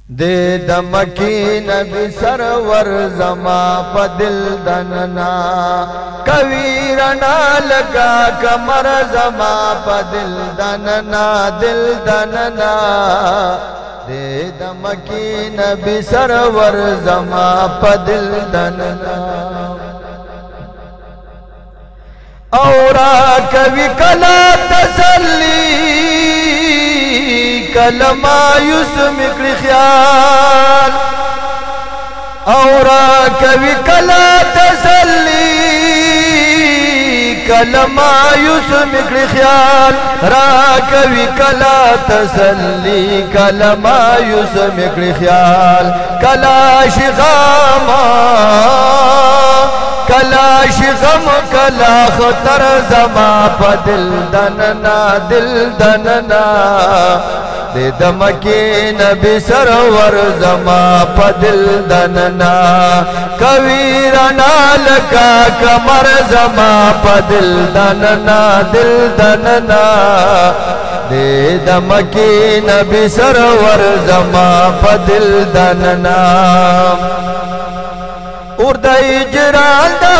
دے دمکی نبی سرور زما پا دل دننا کویرنا لگا کمر زما پا دل دننا دل دننا دے دمکی نبی سرور زما پا دل دننا اورا کبھی کلا تسلی کلا مایوس مکر خیال اورا کبھی کلا تسلی کلا مایوس مکر خیال را کبھی کلا تسلی کلا مایوس مکر خیال کلا شغاما کلا شغم کلا خطر زما پا دل دننا دل دننا دے دمکی نبی سرور زما پا دل دننا کویرنا لکا کمر زما پا دل دننا دل دننا دے دمکی نبی سرور زما پا دل دننا ارد اجران دا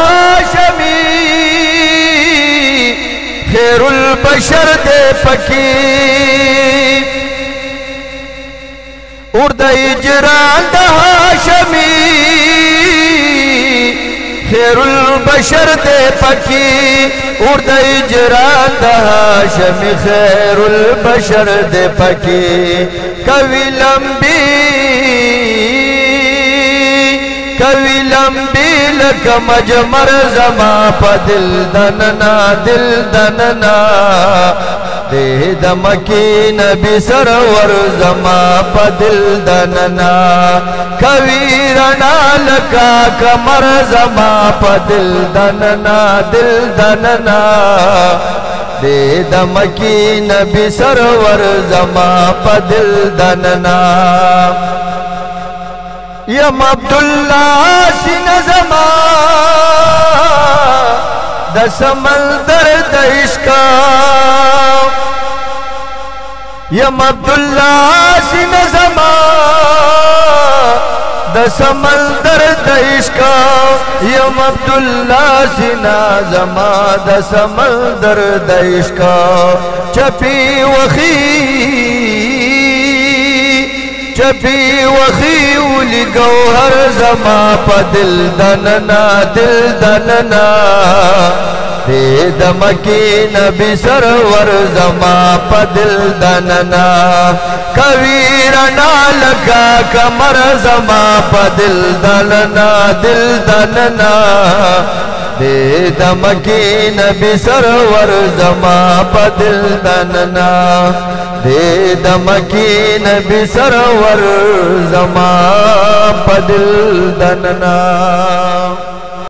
شمی خیر البشر دے پکی ارد اجران دا شمی خیر البشر دے پکی ارد اجران دا شمی خیر البشر دے پکی کوی لمبی کوی لمبی لکا مجمر زما پا دل دننا دل دننا دے دمکی نبی سرور زما پا دل دننا کوی رنا لکا کمر زما پا دل دننا دل دننا دے دمکی نبی سرور زما پا دل دننا یم عبداللہ سین زما دا سمندر دا عشقا یم عبداللہ سین زما دا سمندر دا عشقا یم عبداللہ سین زما دا سمندر دا عشقا چپی وخی چپی وخی ولی گوہر زما پا دل دننا دل دننا دے دمکی نبی سرور زما پا دل دننا کویرنا لگا کمر زما پا دل دننا دل دننا دے دمکی نبی سرور زما پا دل دننا دے دمکی نبی سرور زما پا دل دننا